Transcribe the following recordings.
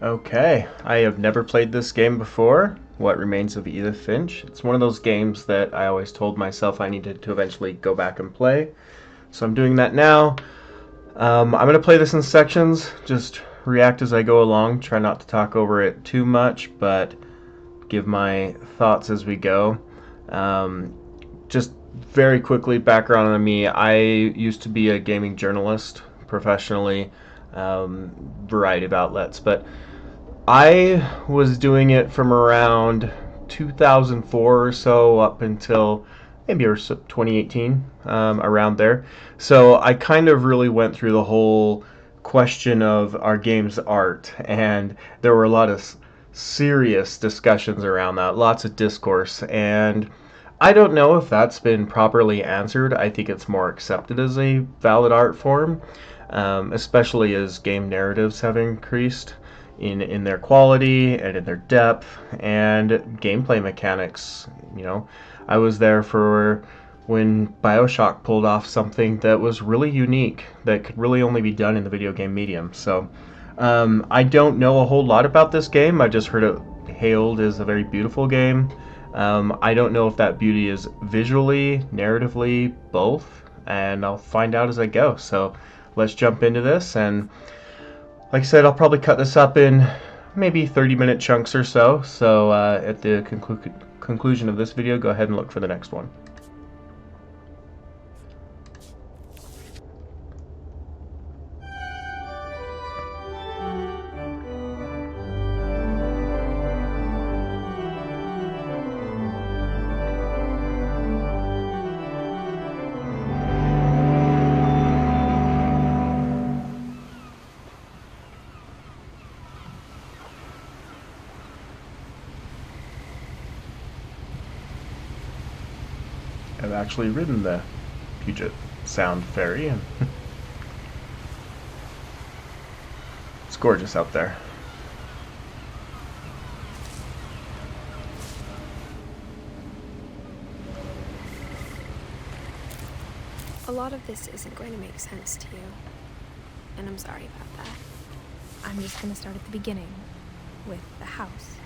Okay, I have never played this game before. What Remains of Edith Finch? It's one of those games that I always told myself I needed to eventually go back and play. So I'm doing that now. I'm going to play this in sections, just react as I go along. Try not to talk over it too much, but give my thoughts as we go. Um, just very quickly, background on me. I used to be a gaming journalist professionally, variety of outlets, but I was doing it from around 2004 or so up until maybe 2018, around there. So I kind of really went through the whole question of our game's art, and there were a lot of serious discussions around that, lots of discourse, and I don't know if that's been properly answered. I think it's more accepted as a valid art form, especially as game narratives have increased in their quality and in their depth and gameplay mechanics. You know, I was there for when BioShock pulled off something that was really unique that could really only be done in the video game medium. So I don't know a whole lot about this game. I just heard it hailed as a very beautiful game. I don't know if that beauty is visually, narratively, both, and I'll find out as I go. So let's jump into this. And like I said, I'll probably cut this up in maybe 30-minute chunks or so. So at the conclusion of this video, go ahead and look for the next one. I've actually ridden the Puget Sound ferry, and it's gorgeous out there. A lot of this isn't going to make sense to you, and I'm sorry about that. I'm just going to start at the beginning, with the house.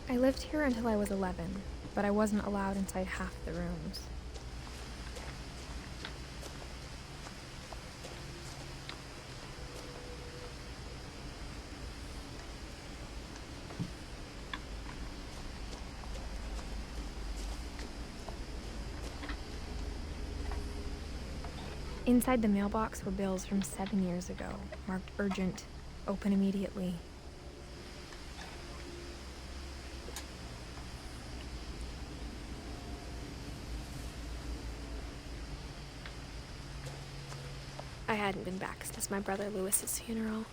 I lived here until I was 11, but I wasn't allowed inside half the rooms. Inside the mailbox were bills from 7 years ago, marked urgent, open immediately. I hadn't been back since my brother Lewis's funeral.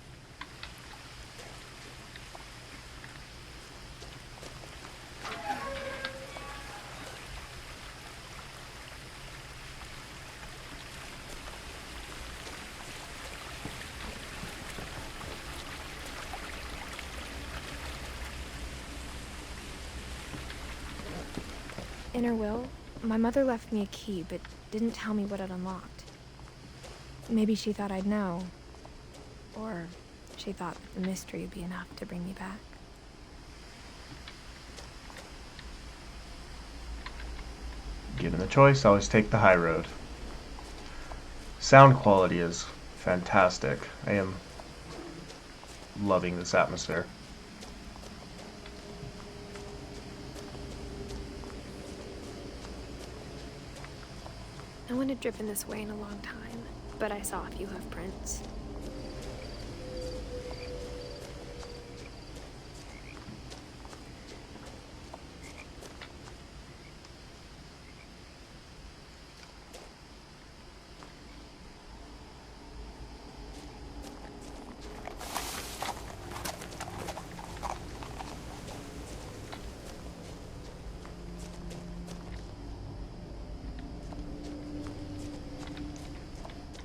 In her will, my mother left me a key, but didn't tell me what it unlocked. Maybe she thought I'd know. Or she thought that the mystery would be enough to bring me back. Given the choice, I always take the high road. Sound quality is fantastic. I am loving this atmosphere. No one had driven this way in a long time, but I saw a few hoof prints.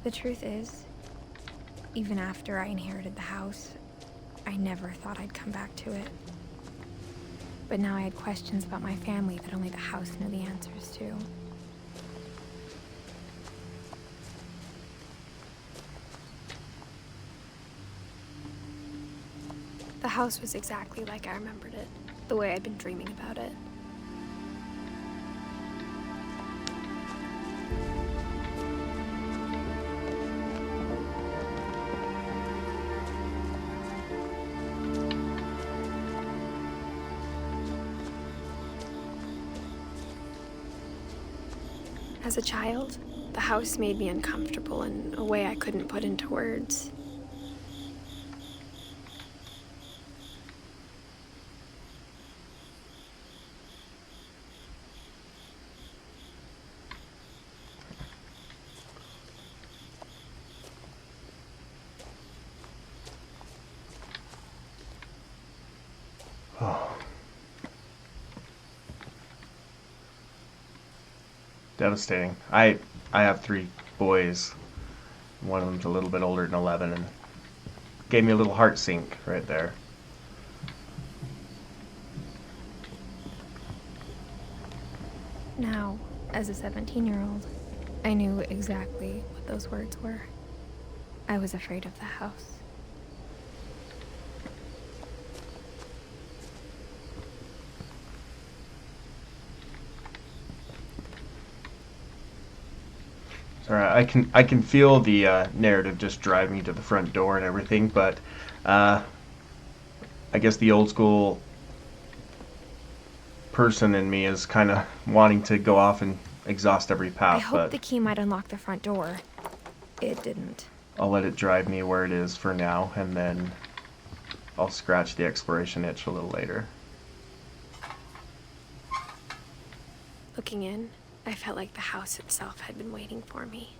The truth is, even after I inherited the house, I never thought I'd come back to it. But now I had questions about my family that only the house knew the answers to. The house was exactly like I remembered it, the way I'd been dreaming about it. As a child, the house made me uncomfortable in a way I couldn't put into words. Oh. Devastating. I have 3 boys. One of them's a little bit older than 11, and gave me a little heart sink right there. Now, as a 17-year-old, I knew exactly what those words were. I was afraid of the house. Sorry, I can feel the narrative just drive me to the front door and everything, but I guess the old school person in me is kind of wanting to go off and exhaust every path. I hoped the key might unlock the front door. It didn't. I'll let it drive me where it is for now, and then I'll scratch the exploration itch a little later. Looking in, I felt like the house itself had been waiting for me.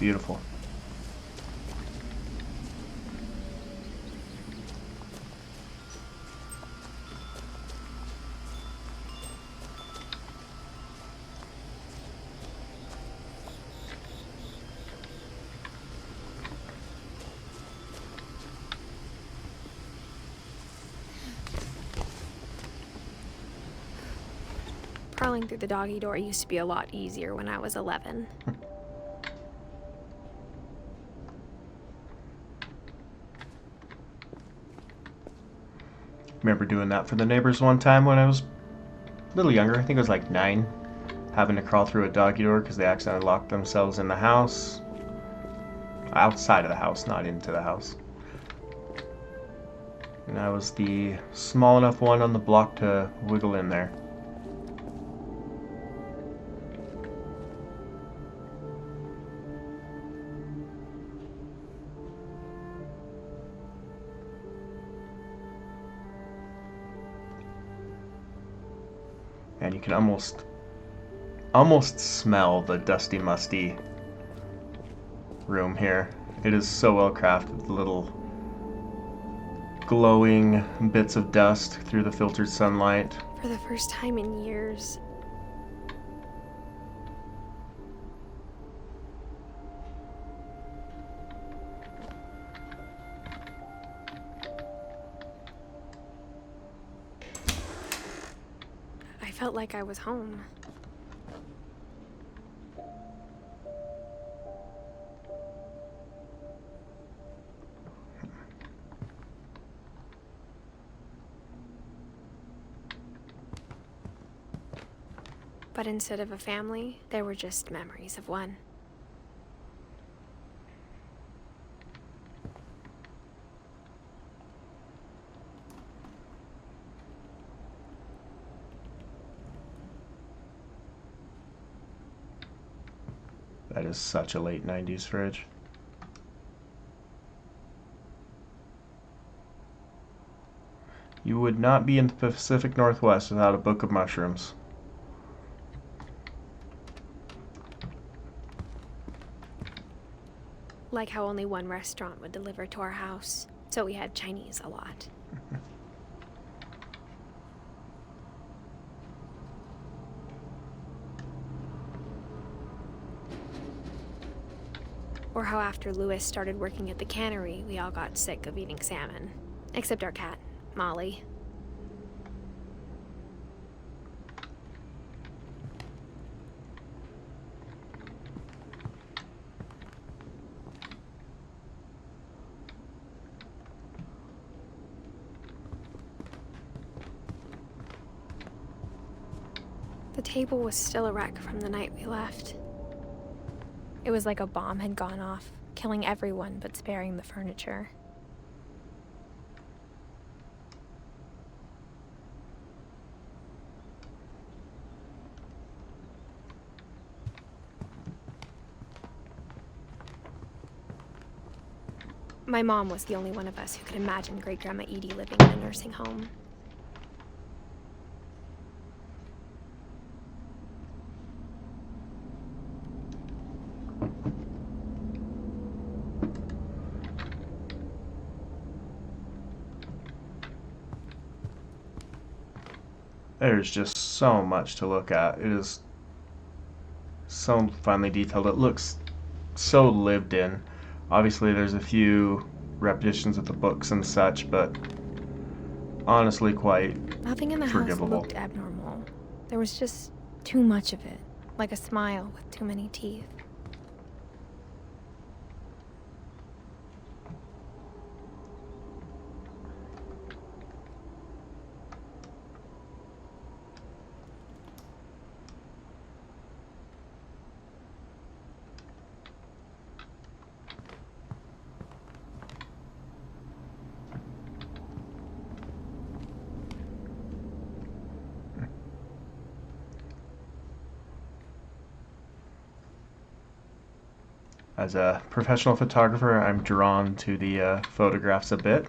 Beautiful. Crawling through the doggy door used to be a lot easier when I was 11. Remember doing that for the neighbors one time when I was a little younger. I think I was like 9, having to crawl through a doggy door because they accidentally locked themselves in the house. Outside of the house, not into the house. And I was the small enough one on the block to wiggle in there. And you can almost smell the dusty, musty room here. It is so well crafted. The little glowing bits of dust through the filtered sunlight. For the first time in years, I felt like I was home. But instead of a family, there were just memories of one. That is such a late 90s fridge. You would not be in the Pacific Northwest without a book of mushrooms. Like how only one restaurant would deliver to our house, so we had Chinese a lot. Or how after Lewis started working at the cannery, we all got sick of eating salmon. Except our cat, Molly. The table was still a wreck from the night we left. It was like a bomb had gone off, killing everyone but sparing the furniture. My mom was the only one of us who could imagine Great-Grandma Edie living in a nursing home. There's just so much to look at. It is so finely detailed. It looks so lived in. Obviously, there's a few repetitions of the books and such, but honestly, quite Nothing in the house forgivable. looked abnormal. There was just too much of it, like a smile with too many teeth. As a professional photographer, I'm drawn to the photographs a bit.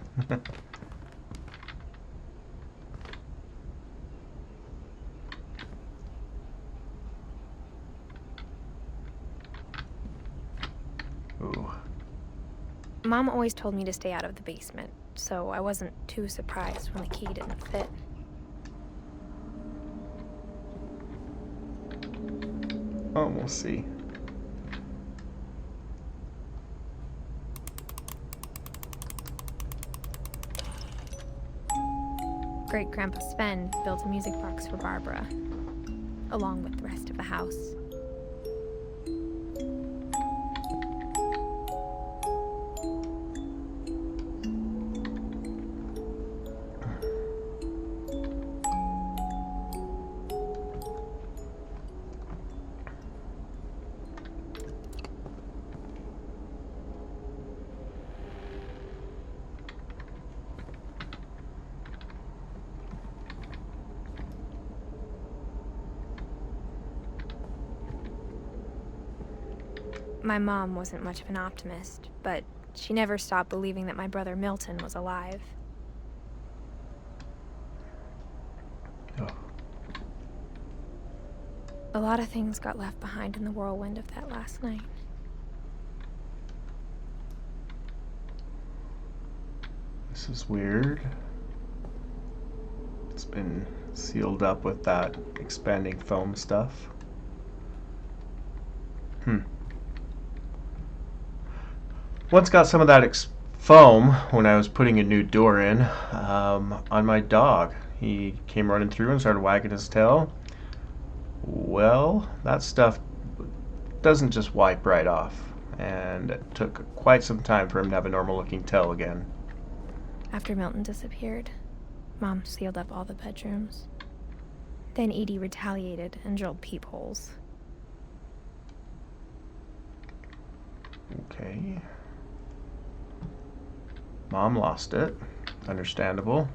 Ooh. Mom always told me to stay out of the basement, so I wasn't too surprised when the key didn't fit. Oh, we'll see. Great-Grandpa Sven built a music box for Barbara, along with the rest of the house. My mom wasn't much of an optimist, but she never stopped believing that my brother Milton was alive. Oh. A lot of things got left behind in the whirlwind of that last night. This is weird. It's been sealed up with that expanding foam stuff. Once got some of that foam when I was putting a new door in on my dog. He came running through and started wagging his tail. Well, that stuff doesn't just wipe right off, and it took quite some time for him to have a normal looking tail again. After Milton disappeared, Mom sealed up all the bedrooms. Then Edie retaliated and drilled peepholes. Okay. Mom lost it. Understandable.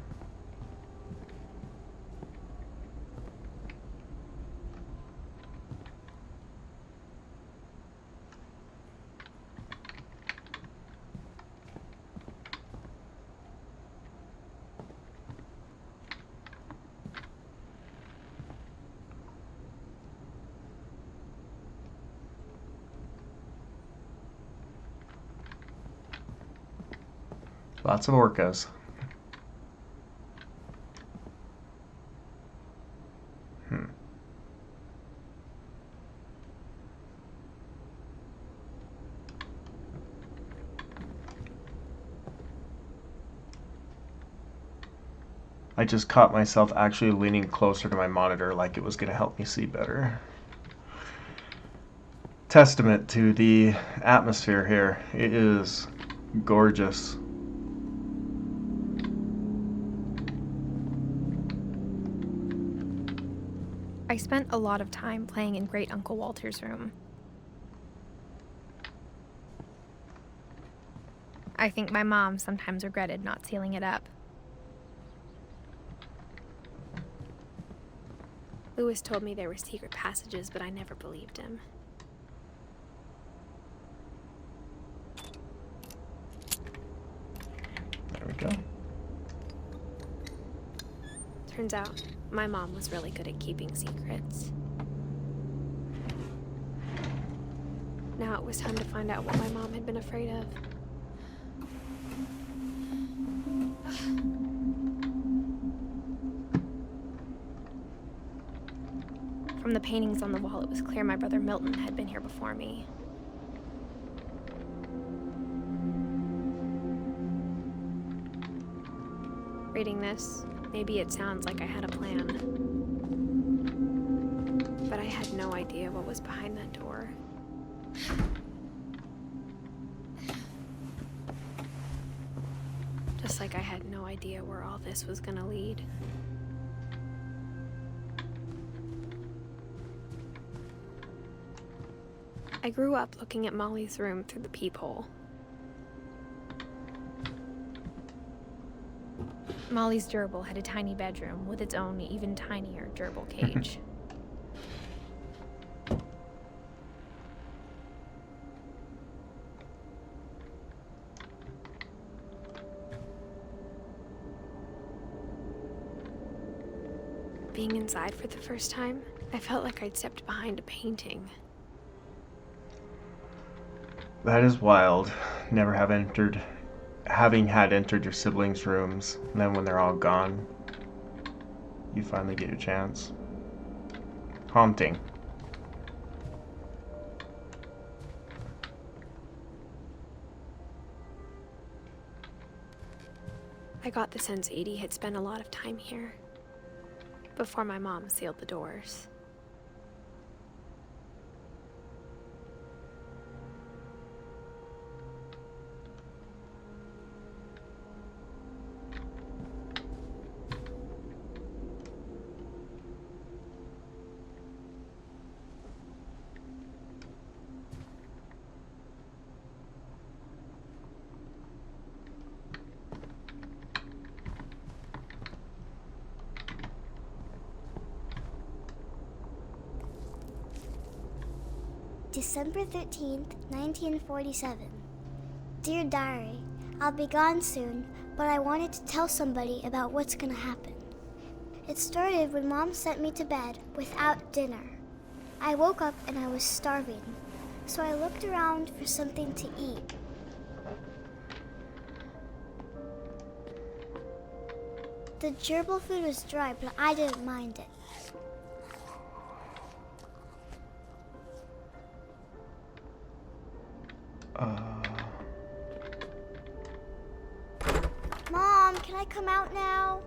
Lots of orcas. I just caught myself actually leaning closer to my monitor like it was going to help me see better. Testament to the atmosphere here. It is gorgeous. I spent a lot of time playing in Great Uncle Walter's room. I think my mom sometimes regretted not sealing it up. Lewis told me there were secret passages, but I never believed him. There we go. Turns out, my mom was really good at keeping secrets. Now it was time to find out what my mom had been afraid of. From the paintings on the wall, it was clear my brother Milton had been here before me. Reading this, maybe it sounds like I had a plan. But I had no idea what was behind that door. Just like I had no idea where all this was gonna lead. I grew up looking at Molly's room through the peephole. Molly's gerbil had a tiny bedroom with its own even tinier gerbil cage. Being inside for the first time, I felt like I'd stepped behind a painting. That is wild. Never have entered, having had entered your siblings' rooms, and then when they're all gone, you finally get your chance. Haunting. I got the sense Edie had spent a lot of time here, before my mom sealed the doors. December 13th, 1947. Dear Diary, I'll be gone soon, but I wanted to tell somebody about what's gonna happen. It started when Mom sent me to bed without dinner. I woke up and I was starving, so I looked around for something to eat. The gerbil food was dry, but I didn't mind it. Mom, can I come out now?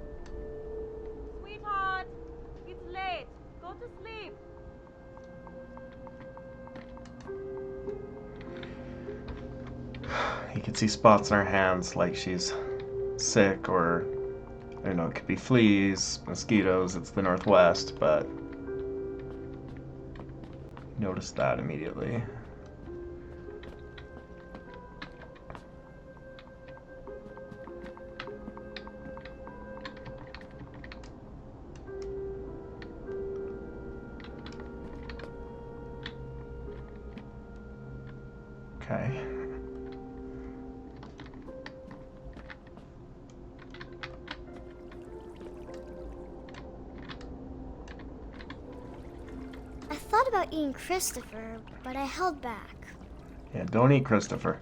Sweetheart, it's late. Go to sleep. You can see spots on her hands like she's sick, or I don't know, it could be fleas, mosquitoes, it's the Northwest, but notice that immediately. Okay. I thought about eating Christopher, but I held back. Yeah, don't eat Christopher.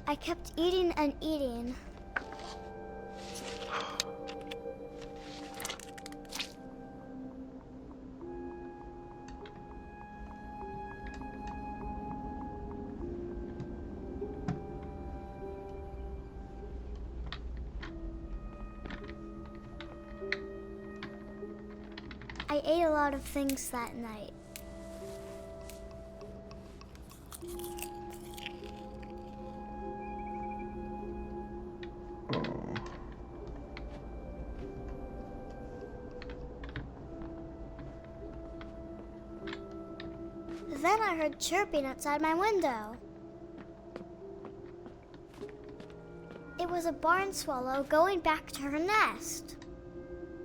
I kept eating and eating. I ate a lot of things that night. Then I heard chirping outside my window. It was a barn swallow going back to her nest.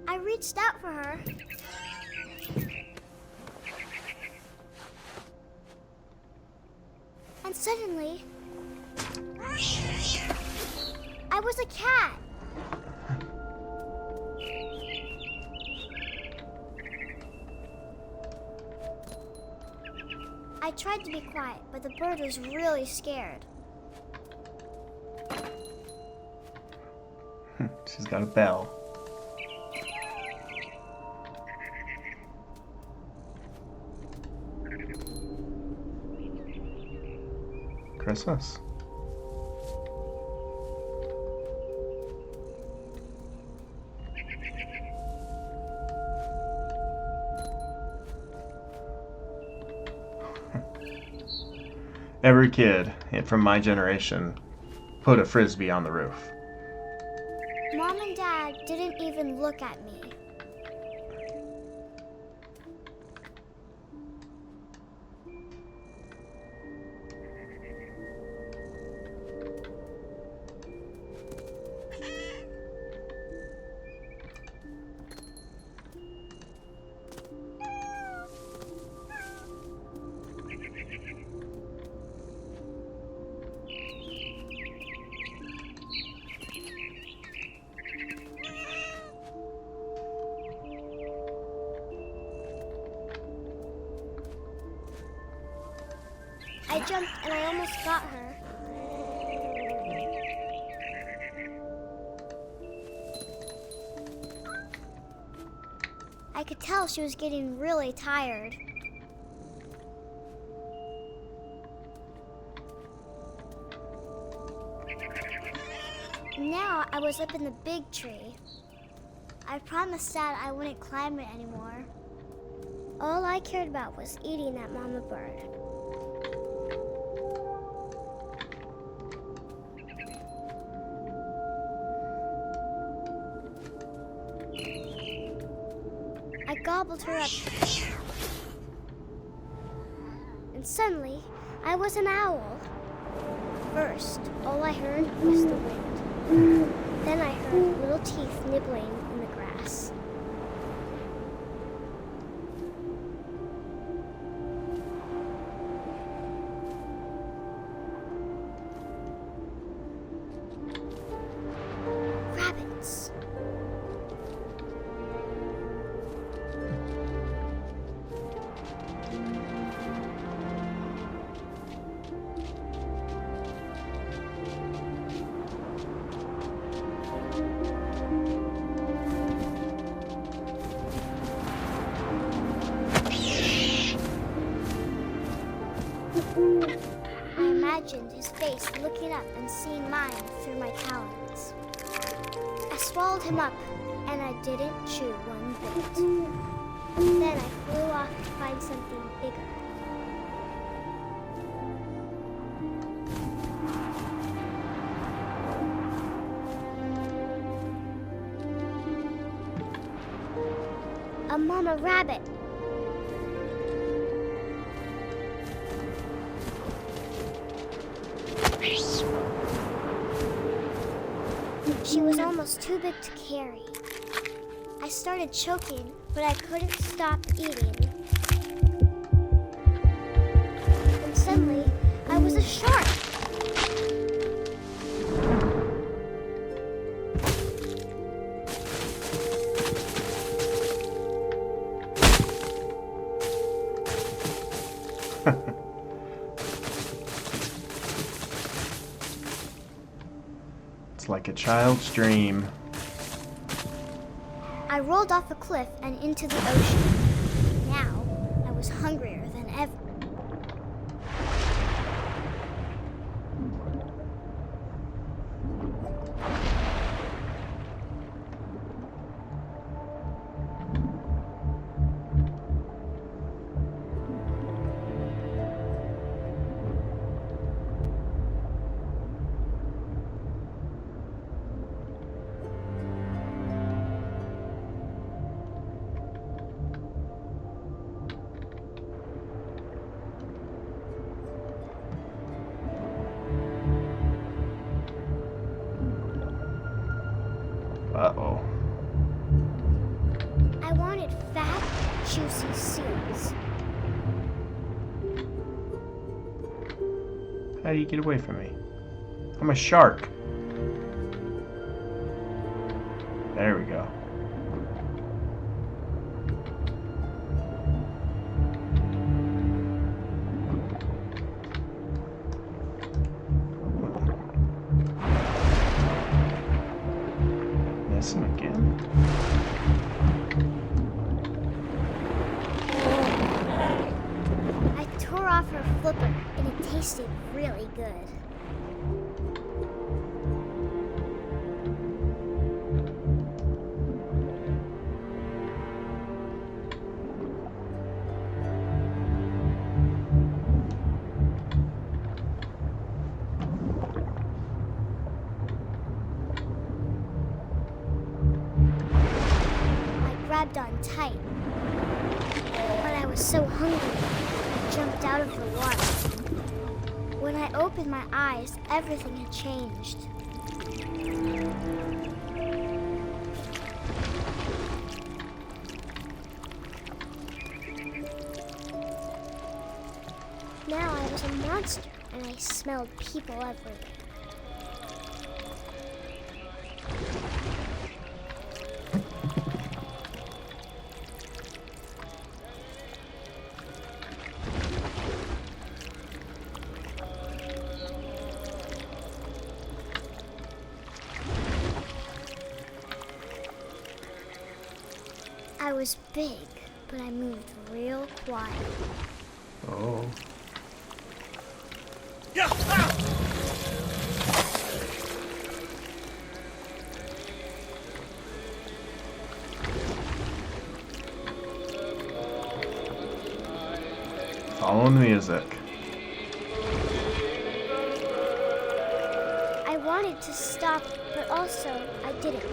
I reached out for her. And suddenly, I was a cat. I tried to be quiet, but the bird was really scared. She's got a bell. Christmas. Every kid from my generation put a frisbee on the roof. Mom and Dad didn't even look at me. I jumped and I almost got her. I could tell she was getting really tired. Now I was up in the big tree. I promised Dad I wouldn't climb it anymore. All I cared about was eating that mama bird. I gobbled her up. And suddenly, I was an owl. First, all I heard was the wind. Then I heard little teeth nibbling in the grass. Rabbits. I imagined his face looking up and seeing mine through my talons. I swallowed him up, and I didn't chew one bit. Then I flew off to find something bigger. A mama rabbit. She was almost too big to carry. I started choking, but I couldn't stop eating. And suddenly, I was a shark. like a child's dream. I rolled off a cliff and into the ocean. Now, I was hungrier than ever. Uh-oh. I wanted fat, juicy seals. How do you get away from me? I'm a shark. There we go. Missing again. I tore off her flipper, and it tasted really good. I grabbed on tight, but I was so hungry, I jumped out of the water. When I opened my eyes, everything had changed. Now I was a monster, and I smelled people everywhere. I was big, but I moved real quiet. Oh. Following the music. I wanted to stop, but also I didn't.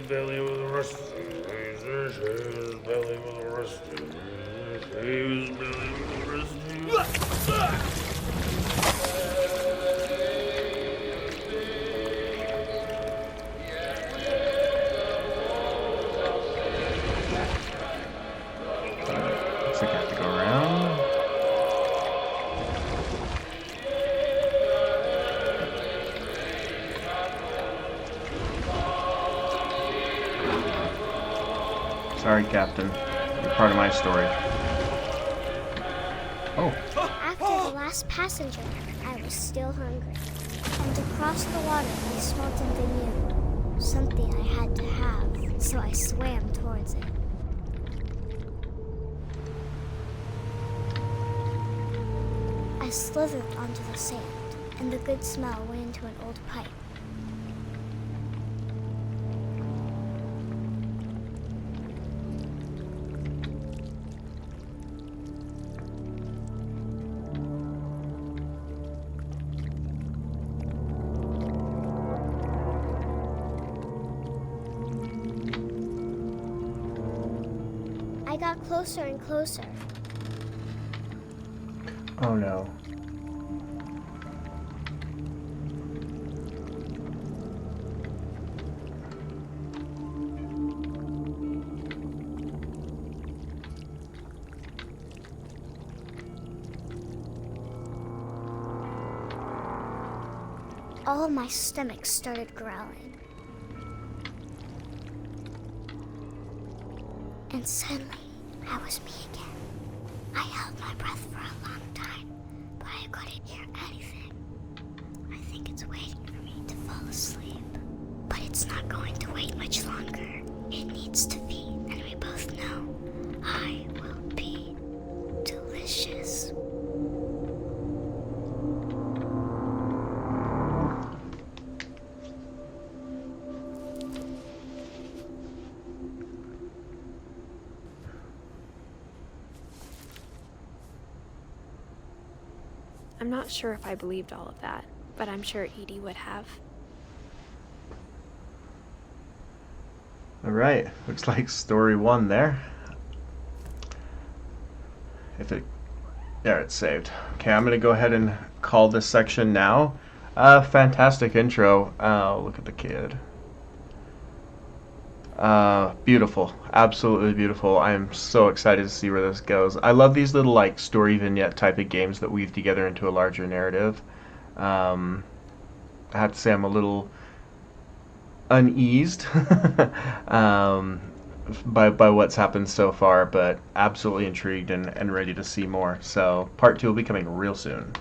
Belly with a rusty razor, his belly with a rusty razor, his belly with a rusty. Looks like I have to go around. Sorry, Captain. You're part of my story. Oh, After the last passenger, I was still hungry. And across the water, I smelled something new. Something I had to have, so I swam towards it. I slithered onto the sand, and the good smell went into an old pipe. I got closer and closer. oh no. All of my stomach started growling. And suddenly, I was me again. I held my breath for a long time, but I couldn't hear anything. I think it's waiting for me to fall asleep. But it's not going to wait much longer. It needs to feed, and we both know I will be delicious. I'm not sure if I believed all of that, but I'm sure Edie would have. Alright, looks like story 1 there. There, it's saved. Okay, I'm gonna go ahead and call this section now. Fantastic intro. Look at the kid. Beautiful, absolutely beautiful. I am so excited to see where this goes. I love these little like story vignette type of games that weave together into a larger narrative. I have to say I'm a little uneased by what's happened so far, but absolutely intrigued and ready to see more. So part 2 will be coming real soon.